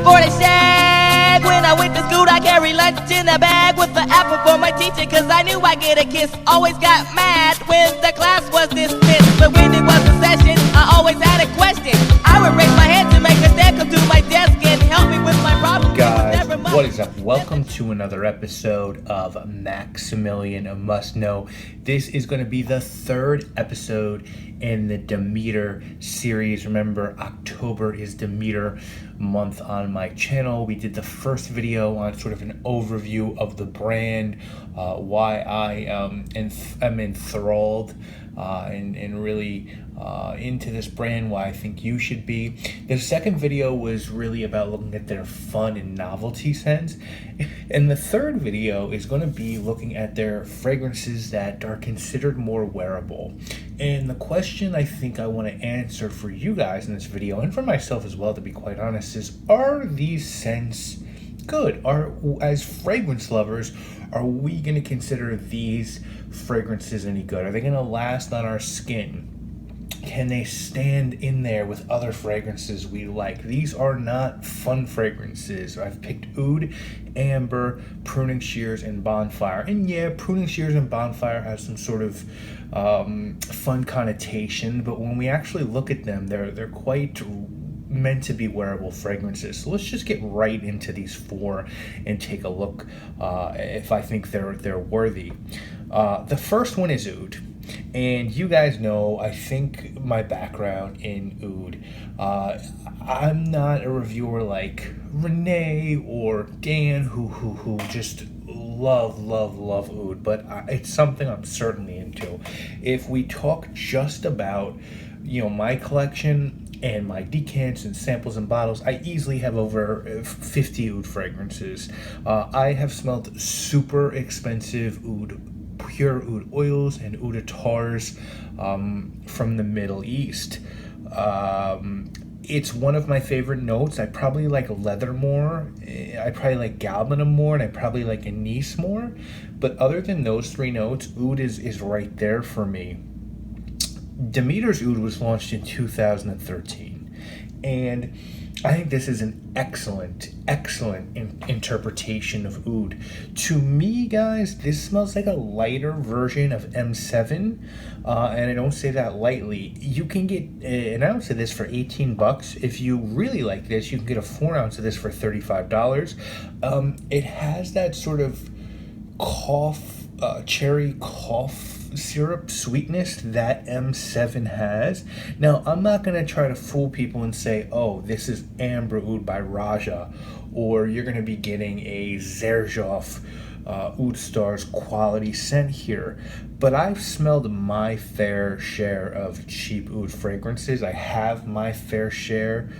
for the shag. When I went to school, I carried lunch in a bag with the apple for my teacher, cause I knew I'd get a kiss. Always got mad when the class was dismissed, but when it was a session, I always had a question. I would raise my hand to make a dad come to my desk and help me with my problem. Guys, what is up? Welcome to another episode of Maximilian, a must know. This is going to be the third episode in the Demeter series. Remember, October is Demeter month on my channel. We did the first video on sort of an overview of the brand, why I am enthralled and really into this brand, why I think you should be. The second video was really about looking at their fun and novelty sense. And the third video is going to be looking at their fragrances that are considered more wearable. And the question I think I want to answer for you guys in this video, and for myself as well, to be quite honest, is are these scents good? As fragrance lovers, are we going to consider these fragrances any good? Are they going to last on our skin? Can they stand in there with other fragrances we like? These are not fun fragrances. I've picked Oud, Amber, Pruning Shears, and Bonfire. And yeah, Pruning Shears and Bonfire have some sort of fun connotation, but when we actually look at them, they're quite meant to be wearable fragrances. So let's just get right into these four and take a look if I think they're worthy. The first one is Oud. And you guys know, I think, my background in Oud. I'm not a reviewer like Renee or Dan who just love Oud, but it's something I'm certainly into. If we talk just about, my collection and my decants and samples and bottles, I easily have over 50 Oud fragrances. I have smelled super expensive Oud, pure Oud oils and Oud atars from the Middle East. It's one of my favorite notes. I probably like leather more, I probably like galbanum more, and I probably like anise more. But other than those three notes, Oud is right there for me. Demeter's Oud was launched in 2013, and I think this is an excellent interpretation of Oud. To me, guys, this smells like a lighter version of M7, and I don't say that lightly. You can get an ounce of this for $18. If you really like this, you can get a 4 ounce of this for $35. It has that sort of cherry cough syrup sweetness that M7 has. Now, I'm not going to try to fool people and say, oh, this is Amber Oud by Raja, or you're going to be getting a Xerjoff Oud Stars quality scent here. But I've smelled my fair share of cheap Oud fragrances. I have my fair share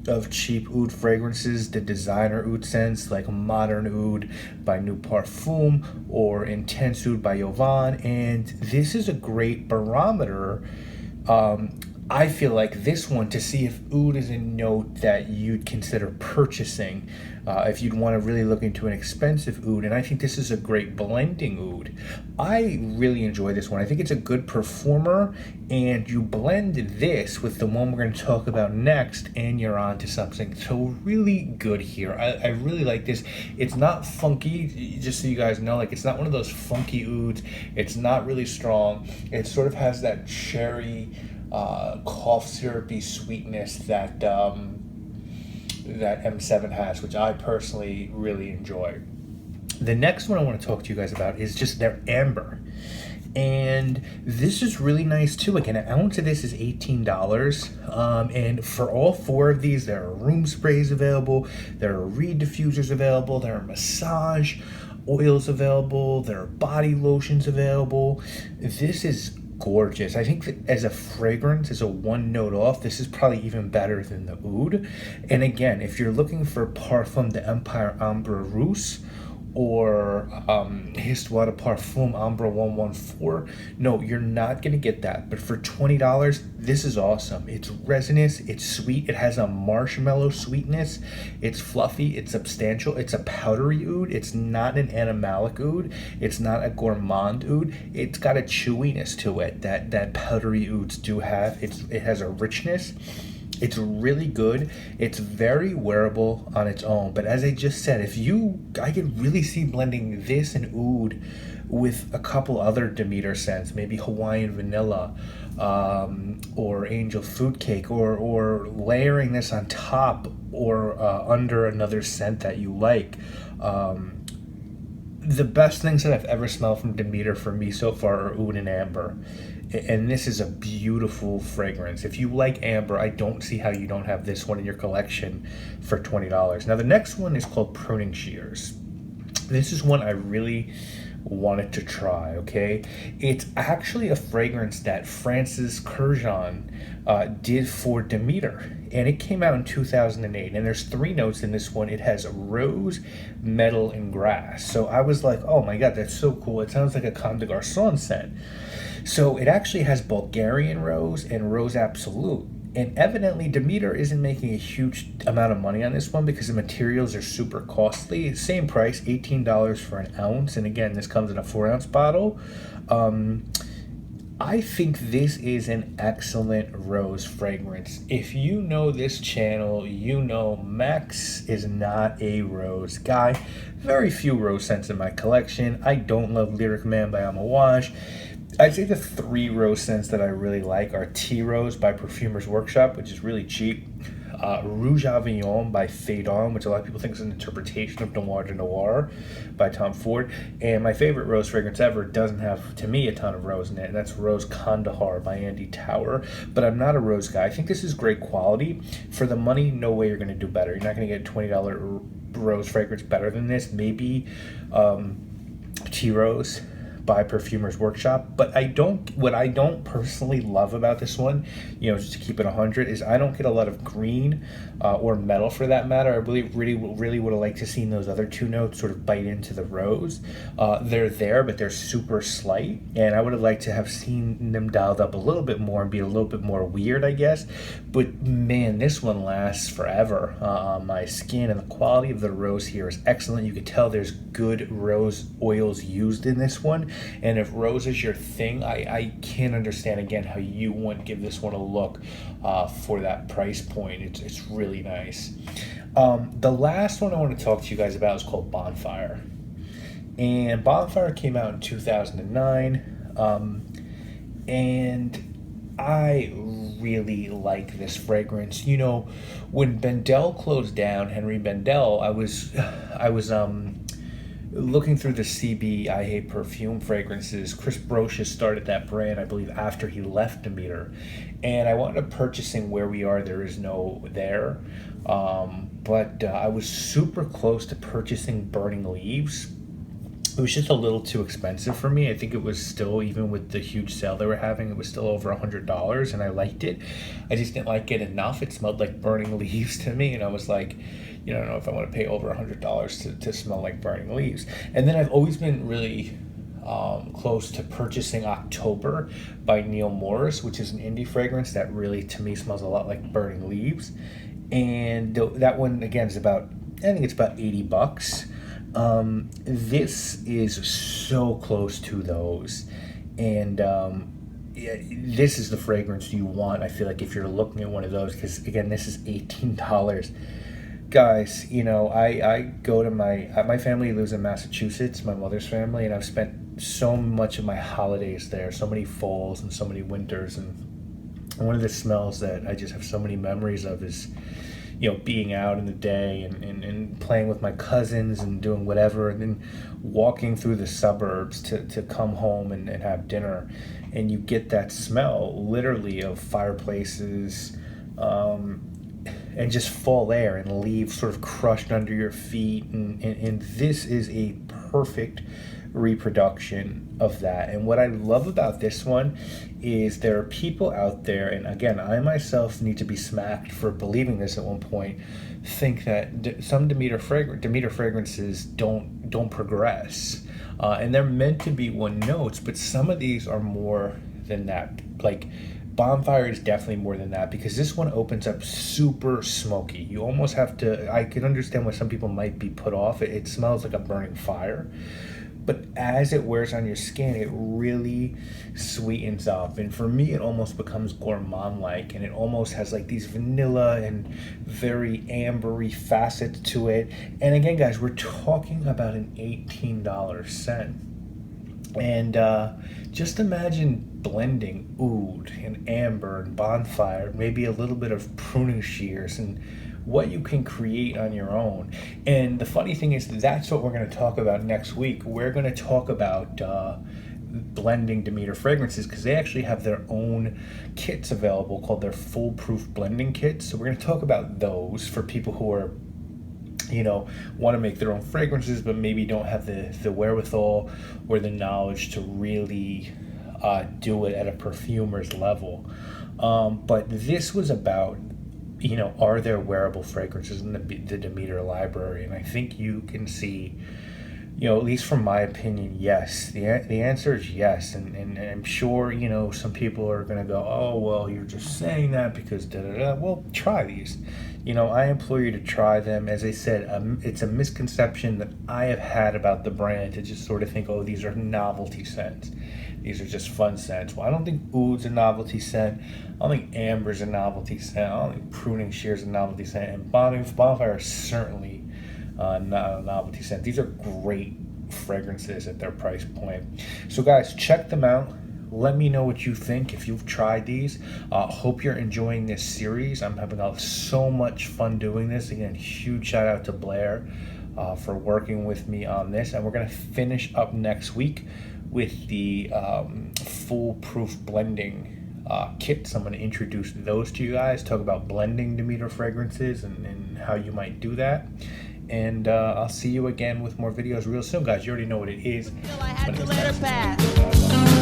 of cheap Oud fragrances, the designer Oud scents like Modern Oud by New Parfum or Intense Oud by Jovan, and this is a great barometer. I feel like this one to see if Oud is a note that you'd consider purchasing if you'd want to really look into an expensive Oud, and I think this is a great blending Oud. I really enjoy this one. I think it's a good performer, and you blend this with the one we're going to talk about next, and you're on to something so really good here. I really like this. It's not funky, just so you guys know, like it's not one of those funky Ouds. It's not really strong. It sort of has that cherry cough syrupy sweetness that M7 has, which I personally really enjoy. The next one I want to talk to you guys about is just their Amber, and this is really nice too. Like an ounce of this is $18, and for all four of these, there are room sprays available, there are reed diffusers available, there are massage oils available, there are body lotions available. This is gorgeous. I think that as a fragrance, as a one note off, this is probably even better than the Oud. And again, if you're looking for Parfum d'Empire Ambre Rousse or Histoire de Parfum Ambre 114, no, you're not going to get that. But for $20, this is awesome. It's resinous, it's sweet, it has a marshmallow sweetness, it's fluffy, it's substantial, it's a powdery Oud, it's not an animalic Oud, it's not a gourmand Oud, it's got a chewiness to it that powdery Ouds do have. It has a richness. It's really good. It's very wearable on its own. But as I just said, I could really see blending this and oud with a couple other Demeter scents, maybe Hawaiian vanilla, or angel food cake, or layering this on top or under another scent that you like. The best things that I've ever smelled from Demeter for me so far are oud and amber. And this is a beautiful fragrance. If you like amber, I don't see how you don't have this one in your collection for $20. Now the next one is called Pruning Shears. This is one I really wanted to try, okay? It's actually a fragrance that Francis Kurkdjian did for Demeter, and it came out in 2008, and there's 3 notes in this one. It has rose, metal, and grass. So I was like, oh my god, that's so cool. It sounds like a Comme des Garçons scent. So it actually has Bulgarian rose and rose absolute. And evidently Demeter isn't making a huge amount of money on this one because the materials are super costly. Same price, $18 for an ounce. And again, this comes in a 4-ounce bottle. I think this is an excellent rose fragrance. If you know this channel, you know Max is not a rose guy. Very few rose scents in my collection. I don't love Lyric Man by Amawash. I'd say the 3 rose scents that I really like are Tea Rose by Perfumer's Workshop, which is really cheap. Rouge Avignon by Faidon, which a lot of people think is an interpretation of Noir de Noir by Tom Ford. And my favorite rose fragrance ever doesn't have, to me, a ton of rose in it, and that's Rose Kandahar by Andy Tower. But I'm not a rose guy. I think this is great quality. For the money, no way you're going to do better. You're not going to get a $20 rose fragrance better than this. Maybe Tea Rose by Perfumer's Workshop. But what I don't personally love about this one, just to keep it 100, is I don't get a lot of green or metal for that matter. I really would have liked to seen those other 2 notes sort of bite into the rose. They're there, but they're super slight, and I would have liked to have seen them dialed up a little bit more and be a little bit more weird, I guess. But man, this one lasts forever on my skin, and the quality of the rose here is excellent. You could tell there's good rose oils used in this one. And if rose is your thing, I can't understand again how you wouldn't give this one a look for that price point. It's really nice. The last one I want to talk to you guys about is called Bonfire. And Bonfire came out in 2009. And I really like this fragrance. When Bendel closed down, Henry Bendel, I was looking through the CB I Hate Perfume fragrances. Chris Brocious started that brand, I believe, after he left Demeter. And I wound up purchasing Where We Are, There Is No There. But I was super close to purchasing Burning Leaves. It was just a little too expensive for me. I think it was still, even with the huge sale they were having, it was still over $100, and I liked it. I just didn't like it enough. It smelled like burning leaves to me, and I was like, I don't know if I want to pay over $100 to smell like burning leaves. And then I've always been really close to purchasing October by Neil Morris, which is an indie fragrance that really, to me, smells a lot like burning leaves. And that one, again, is I think it's about $80. This is so close to those, and this is the fragrance you want, I feel like, if you're looking at one of those, because again, this is $18. Guys, I go to my family lives in Massachusetts, my mother's family, and I've spent so much of my holidays there, so many falls and so many winters, and one of the smells that I just have so many memories of is being out in the day and playing with my cousins and doing whatever, and then walking through the suburbs to come home and have dinner. And you get that smell, literally, of fireplaces and just fall air and leaves sort of crushed under your feet. And this is a perfect reproduction of that. And what I love about this one is there are people out there, and again, I myself need to be smacked for believing this at one point, think that some Demeter fragrances don't progress, and they're meant to be one notes, but some of these are more than that. Like Bonfire is definitely more than that, because this one opens up super smoky. You almost have to, I can understand why some people might be put off. It smells like a burning fire. but as it wears on your skin, it really sweetens up. And for me, it almost becomes gourmand-like, and it almost has like these vanilla and very ambery facets to it. And again, guys, we're talking about an $18 scent. And just imagine blending oud and amber and bonfire, maybe a little bit of pruning shears, and what you can create on your own. And the funny thing is, that's what we're going to talk about next week. We're going to talk about blending Demeter fragrances, because they actually have their own kits available called their foolproof blending kits. So we're going to talk about those for people who are, you know, want to make their own fragrances but maybe don't have the wherewithal or the knowledge to really do it at a perfumer's level. But this was about, you know, are there wearable fragrances in the Demeter library? And I think you can see, you know, at least from my opinion, yes. The answer is yes. And I'm sure, you know, some people are going to go, oh, well, you're just saying that because da-da-da. Well, try these. You know, I implore you to try them. As I said, it's a misconception that I have had about the brand to just sort of think, oh, these are novelty scents. These are just fun scents. Well, I don't think oud's a novelty scent. I don't think amber's a novelty scent. I don't think pruning shears a novelty scent. And bonfire is certainly not a novelty scent. These are great fragrances at their price point. So guys, check them out. Let me know what you think if you've tried these. Hope you're enjoying this series. I'm having so much fun doing this. Again, huge shout out to Blair for working with me on this. And we're going to finish up next week with the foolproof blending kits. I'm going to introduce those to you guys, talk about blending Demeter fragrances and how you might do that. And I'll see you again with more videos real soon, guys. You already know what it is. I had to let her pass.